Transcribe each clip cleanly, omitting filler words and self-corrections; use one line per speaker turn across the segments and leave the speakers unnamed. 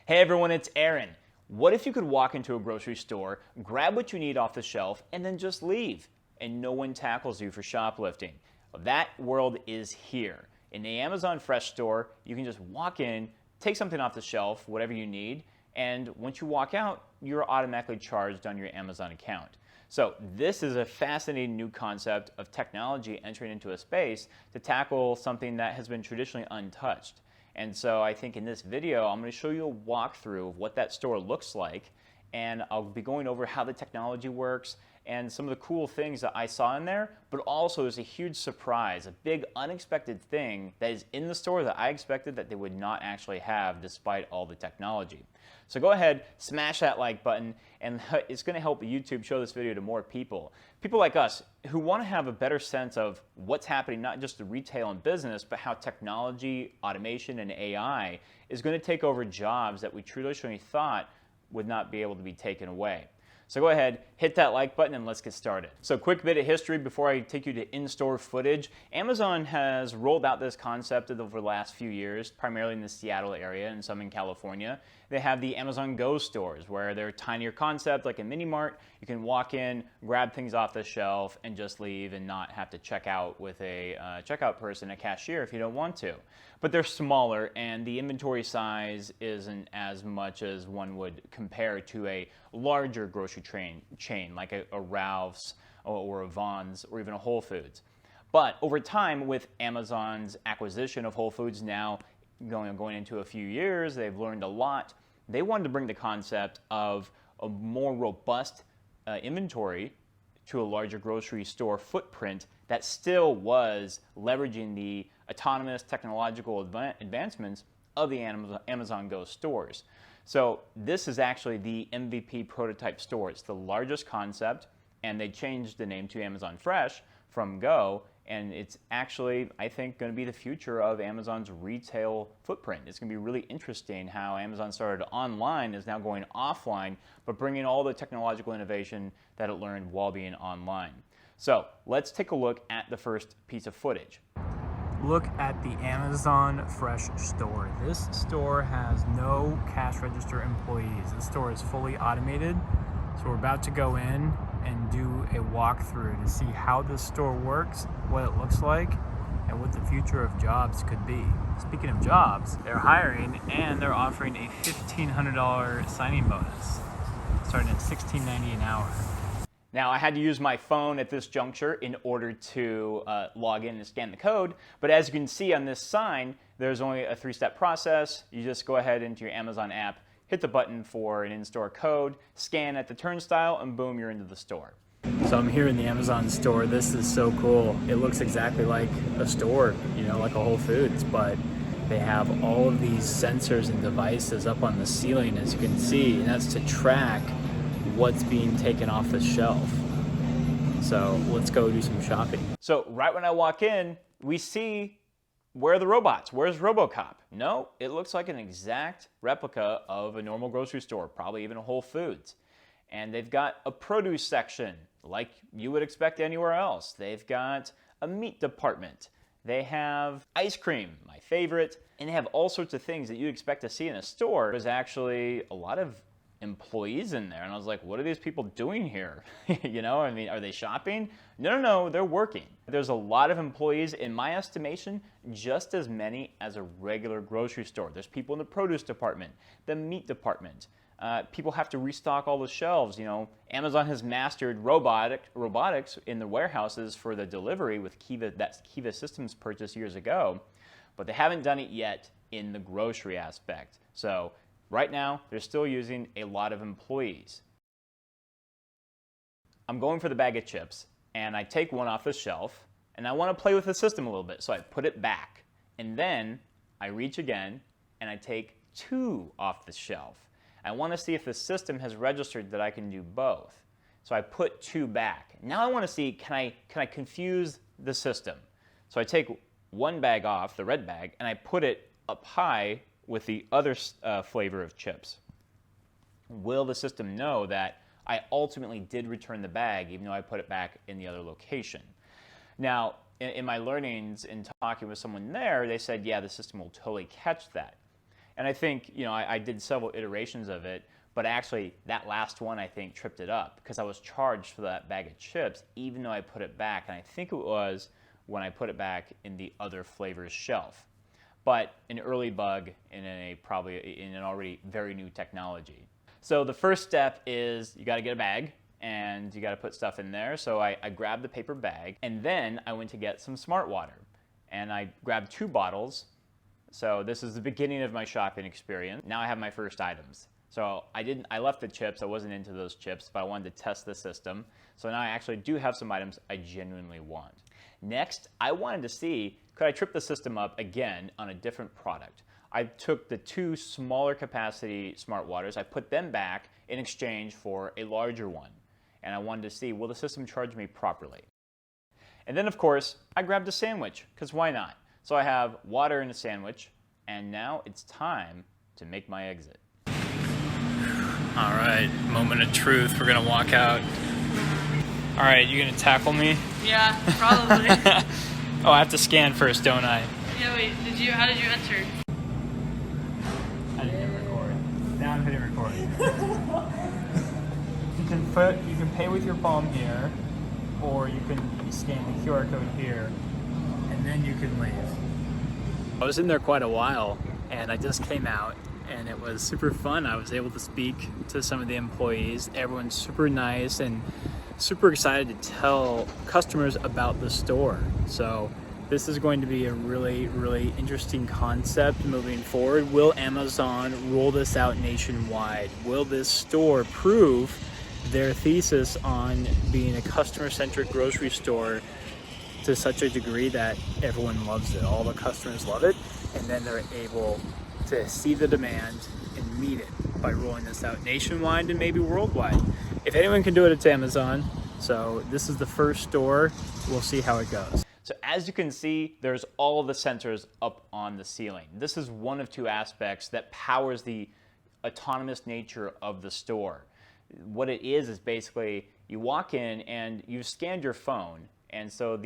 Hey everyone, it's Aaron. What if you could walk into a grocery store, grab what you need off the shelf, and then just leave, and no one tackles you for shoplifting? Well, that world is here. In the Amazon Fresh store, you can just walk in, take something off the shelf, whatever you need, and once you walk out, you're automatically charged on your Amazon account. So this is a fascinating new concept of technology entering into a space to tackle something that has been traditionally untouched. And so I think in this video, I'm going to show you a walkthrough of what that store looks like, and I'll be going over how the technology works and some of the cool things that I saw in there, but also there's a huge surprise, a big unexpected thing that is in the store that I expected that they would not actually have despite all the technology. So go ahead, smash that like button, and it's going to help YouTube show this video to more people. People like us who want to have a better sense of what's happening, not just in retail and business, but how technology, automation, and AI is going to take over jobs that we traditionally thought would not be able to be taken away. So go ahead, hit that like button, and let's get started. So quick bit of history before I take you to in-store footage. Amazon has rolled out this concept over the last few years, primarily in the Seattle area and some in California. They have the Amazon Go stores, where they're a tinier concept, like a mini mart. You can walk in, grab things off the shelf, and just leave and not have to check out with a checkout person, a cashier, if you don't want to. But they're smaller, and the inventory size isn't as much as one would compare to a larger grocery chain like a Ralph's or a Vons or even a Whole Foods. But over time, with Amazon's acquisition of Whole Foods now going into a few years, they've learned a lot. They wanted to bring the concept of a more robust inventory to a larger grocery store footprint that still was leveraging the autonomous technological advancements of the Amazon Go stores. So this is actually the MVP prototype store. It's the largest concept, and they changed the name to Amazon Fresh from Go, and it's actually, I think, going to be the future of Amazon's retail footprint. It's going to be really interesting how Amazon started online, is now going offline, but bringing all the technological innovation that it learned while being online. So let's take a look at the first piece of footage.
Look at the Amazon Fresh store. This store has no cash register employees. The store is fully automated. So we're about to go in and do a walkthrough to see how this store works, what it looks like, and what the future of jobs could be. Speaking of jobs, they're hiring and they're offering a $1,500 signing bonus, starting at $16.90 an hour.
Now, I had to use my phone at this juncture in order to log in and scan the code, but as you can see on this sign, there's only a three-step process. You just go ahead into your Amazon app, hit the button for an in-store code, scan at the turnstile, and boom, you're into the store.
So I'm here in the Amazon store. This is so cool. It looks exactly like a store, like a Whole Foods, but they have all of these sensors and devices up on the ceiling, as you can see, and that's to track what's being taken off the shelf. So let's go do some shopping.
So right when I walk in, we see, where are the robots? Where's RoboCop? No, it looks like an exact replica of a normal grocery store, probably even a Whole Foods. And they've got a produce section, like you would expect anywhere else. They've got a meat department. They have ice cream, my favorite, and they have all sorts of things that you'd expect to see in a store. There's actually a lot of employees in there, and I was like, what are these people doing here? Are they shopping? No, they're working. There's a lot of employees, in my estimation, just as many as a regular grocery store. There's people in the produce department, the meat department. People have to restock all the shelves. Amazon has mastered robotics in the warehouses for the delivery with Kiva Systems purchased years ago, but they haven't done it yet in the grocery aspect. So right now, they're still using a lot of employees. I'm going for the bag of chips, and I take one off the shelf, and I want to play with the system a little bit, so I put it back. And then I reach again, and I take two off the shelf. I want to see if the system has registered that I can do both. So I put two back. Now I want to see, can I confuse the system? So I take one bag off, the red bag, and I put it up high with the other flavor of chips. Will the system know that I ultimately did return the bag even though I put it back in the other location? Now, in my learnings in talking with someone there, they said, yeah, the system will totally catch that. And I think, I did several iterations of it, but actually that last one I think tripped it up because I was charged for that bag of chips even though I put it back, and I think it was when I put it back in the other flavors shelf. But an early bug in an already very new technology. So the first step is you got to get a bag and you got to put stuff in there. So I grabbed the paper bag and then I went to get some smart water and I grabbed 2 bottles. So this is the beginning of my shopping experience. Now I have my first items. So I left the chips, I wasn't into those chips, but I wanted to test the system. So now I actually do have some items I genuinely want. Next, I wanted to see, could I trip the system up again on a different product? I took the 2 smaller capacity smart waters, I put them back in exchange for a larger one. And I wanted to see, will the system charge me properly? And then of course, I grabbed a sandwich, because why not? So I have water in a sandwich, and now it's time to make my exit.
All right, moment of truth. We're gonna walk out. All right, you gonna tackle me?
Yeah, probably.
Oh, I have to scan first, don't I?
Yeah, wait, how did you enter?
I didn't hit record. Now I'm hitting record. You can pay with your palm here, or you can scan the QR code here, and then you can leave. I was in there quite a while, and I just came out, and it was super fun. I was able to speak to some of the employees. Everyone's super nice and super excited to tell customers about the store. So this is going to be a really, really interesting concept moving forward. Will Amazon roll this out nationwide? Will this store prove their thesis on being a customer-centric grocery store to such a degree that everyone loves it? All the customers love it, and then they're able to see the demand and meet it by rolling this out nationwide and maybe worldwide. If anyone can do it, it's Amazon. So this is the first store. We'll see how it goes.
So as you can see, there's all of the sensors up on the ceiling. This is one of 2 aspects that powers the autonomous nature of the store. What it is basically you walk in and you've scanned your phone, and so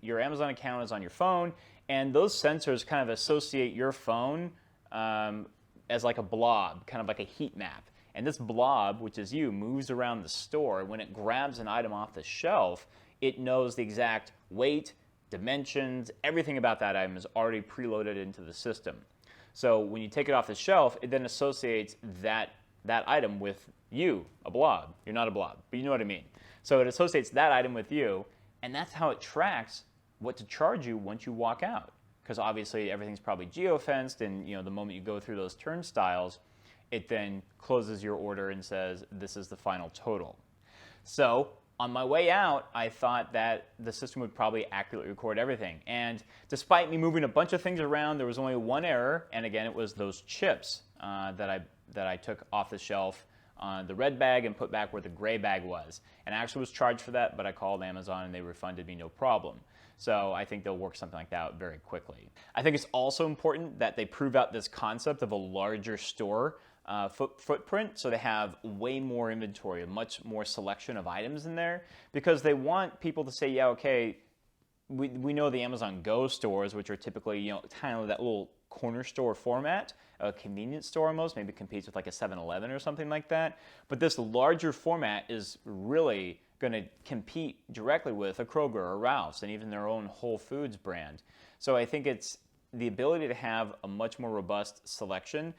your Amazon account is on your phone, and those sensors kind of associate your phone as like a blob, kind of like a heat map. And this blob, which is you, moves around the store. When it grabs an item off the shelf, it knows the exact weight, dimensions, everything about that item is already preloaded into the system. So when you take it off the shelf, it then associates that item with you, a blob. You're not a blob, but you know what I mean. So it associates that item with you, and that's how it tracks what to charge you once you walk out. Because obviously everything's probably geofenced, and the moment you go through those turnstiles, it then closes your order and says, this is the final total. So on my way out, I thought that the system would probably accurately record everything. And despite me moving a bunch of things around, there was only one error, and again, it was those chips that I took off the shelf on the red bag and put back where the gray bag was. And I actually was charged for that, but I called Amazon and they refunded me no problem. So I think they'll work something like that out very quickly. I think it's also important that they prove out this concept of a larger store footprint, so they have way more inventory, a much more selection of items in there, because they want people to say, yeah, okay, we know the Amazon Go stores, which are typically, kind of that little corner store format, a convenience store almost, maybe competes with like a 7-Eleven or something like that. But this larger format is really going to compete directly with a Kroger or Ralph's and even their own Whole Foods brand. So I think it's the ability to have a much more robust selection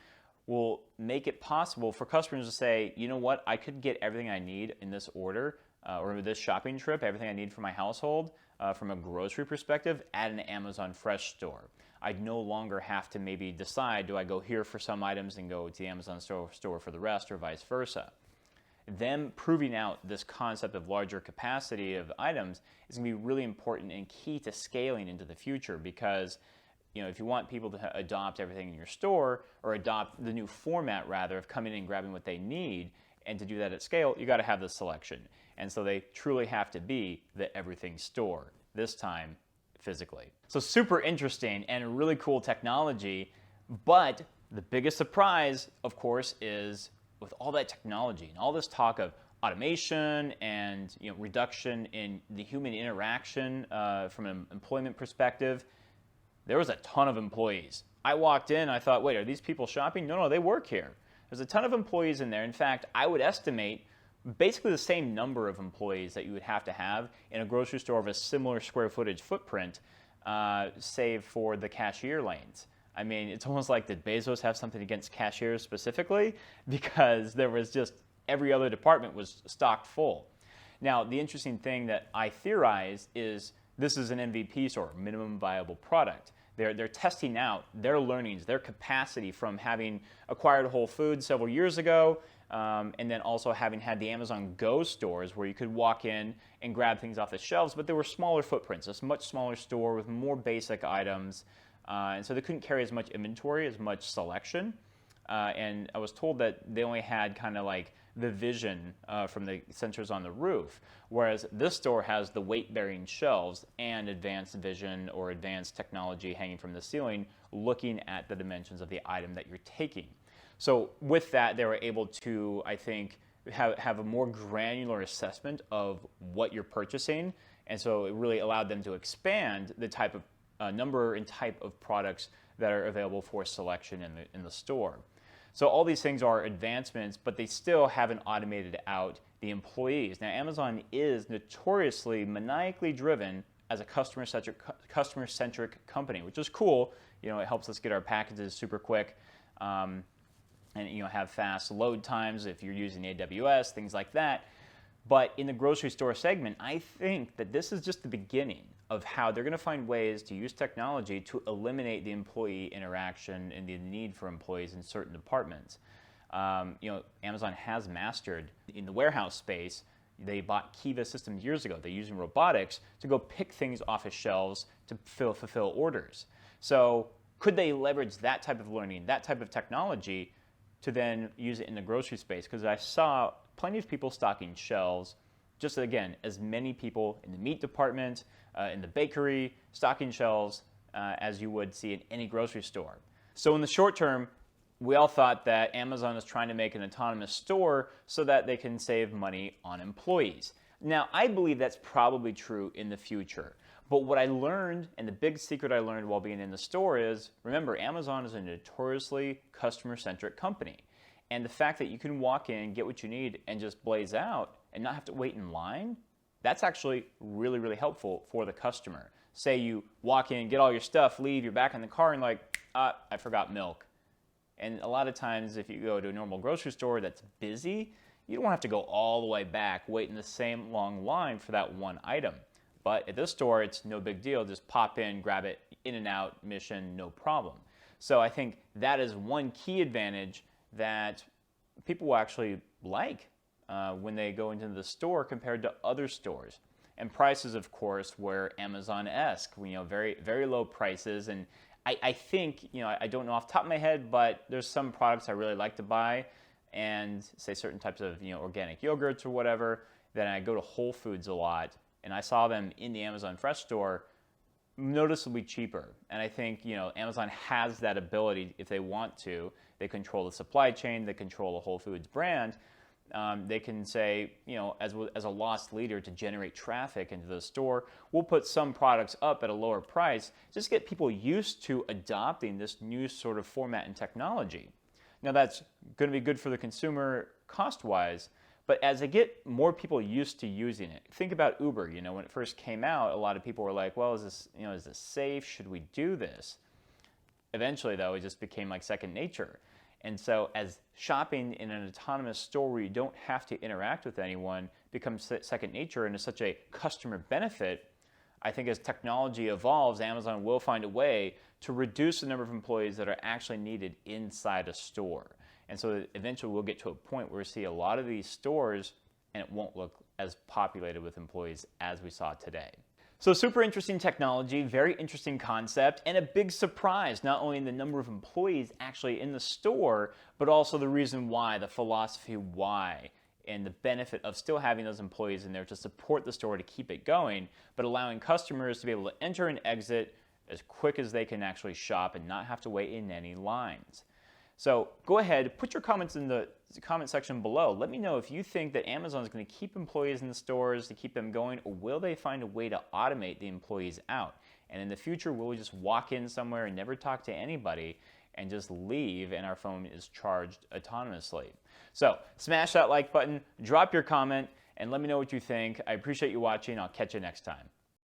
will make it possible for customers to say, you know what, I could get everything I need in this order or this shopping trip, everything I need for my household from a grocery perspective at an Amazon Fresh store. I'd no longer have to maybe decide, do I go here for some items and go to the Amazon store for the rest, or vice versa. Them proving out this concept of larger capacity of items is going to be really important and key to scaling into the future, because if you want people to adopt everything in your store, or adopt the new format rather of coming in and grabbing what they need, and to do that at scale, you got to have the selection. And so they truly have to be the everything store, this time physically. So super interesting and really cool technology, but the biggest surprise, of course, is with all that technology and all this talk of automation and reduction in the human interaction from an employment perspective, there was a ton of employees I walked in, I thought, wait, are these people shopping? No, they work here. There's a ton of employees in there. In fact, I would estimate basically the same number of employees that you would have to have in a grocery store of a similar square footage footprint, save for the cashier lanes. I mean, it's almost like, did Bezos have something against cashiers specifically? Because there was just, every other department was stocked full. Now, the interesting thing that I theorize is this is an MVP store, minimum viable product. They're testing out their learnings, their capacity from having acquired Whole Foods several years ago, and then also having had the Amazon Go stores where you could walk in and grab things off the shelves, but they were smaller footprints, a much smaller store with more basic items, and so they couldn't carry as much inventory, as much selection. And I was told that they only had kind of like the vision from the sensors on the roof, whereas this store has the weight-bearing shelves and advanced vision or advanced technology hanging from the ceiling, looking at the dimensions of the item that you're taking. So with that, they were able to, I think, have a more granular assessment of what you're purchasing, and so it really allowed them to expand the type of number and type of products that are available for selection in the store. So all these things are advancements, but they still haven't automated out the employees. Now, Amazon is notoriously maniacally driven as a customer-centric company, which is cool. You know, it helps us get our packages super quick, and have fast load times if you're using AWS, things like that. But in the grocery store segment, I think that this is just the beginning of how they're going to find ways to use technology to eliminate the employee interaction and the need for employees in certain departments. Amazon has mastered in the warehouse space. They bought Kiva systems years ago. They're using robotics to go pick things off of shelves to fulfill orders. So could they leverage that type of learning, that type of technology, to then use it in the grocery space? Because I saw plenty of people stocking shelves, just again, as many people in the meat department, in the bakery, stocking shelves as you would see in any grocery store. So in the short term, we all thought that Amazon is trying to make an autonomous store so that they can save money on employees. Now, I believe that's probably true in the future. But what I learned, and the big secret I learned while being in the store is, remember, Amazon is a notoriously customer-centric company. And the fact that you can walk in, get what you need, and just blaze out and not have to wait in line, that's actually really, really helpful for the customer. Say you walk in, get all your stuff, leave, you're back in the car, and like, I forgot milk. And a lot of times, if you go to a normal grocery store that's busy, you don't have to go all the way back, wait in the same long line for that one item. But at this store, it's no big deal. Just pop in, grab it, in and out, mission, no problem. So I think that is one key advantage that people will actually like when they go into the store compared to other stores. And prices, of course, were Amazon-esque, very, very low prices. And I think, I don't know off the top of my head, but there's some products I really like to buy, and say certain types of organic yogurts or whatever, that I go to Whole Foods a lot, and I saw them in the Amazon Fresh store noticeably cheaper. And I think Amazon has that ability if they want to. They control the supply chain, they control the Whole Foods brand. They can say, as a loss leader to generate traffic into the store, we'll put some products up at a lower price, just get people used to adopting this new sort of format and technology. Now that's going to be good for the consumer cost-wise, but as they get more people used to using it, think about Uber. When it first came out, a lot of people were like, well, is this safe? Should we do this? Eventually, though, it just became like second nature. And so as shopping in an autonomous store where you don't have to interact with anyone becomes second nature and is such a customer benefit, I think as technology evolves, Amazon will find a way to reduce the number of employees that are actually needed inside a store. And so eventually we'll get to a point where we see a lot of these stores and it won't look as populated with employees as we saw today. So super interesting technology, very interesting concept, and a big surprise, not only in the number of employees actually in the store, but also the reason why, the philosophy why, and the benefit of still having those employees in there to support the store to keep it going, but allowing customers to be able to enter and exit as quick as they can actually shop and not have to wait in any lines. So go ahead, put your comments in the comment section below. Let me know if you think that Amazon is going to keep employees in the stores to keep them going, or will they find a way to automate the employees out? And in the future, we'll just walk in somewhere and never talk to anybody and just leave, and our phone is charged autonomously. So smash that like button, drop your comment, and let me know what you think. I appreciate you watching. I'll catch you next time.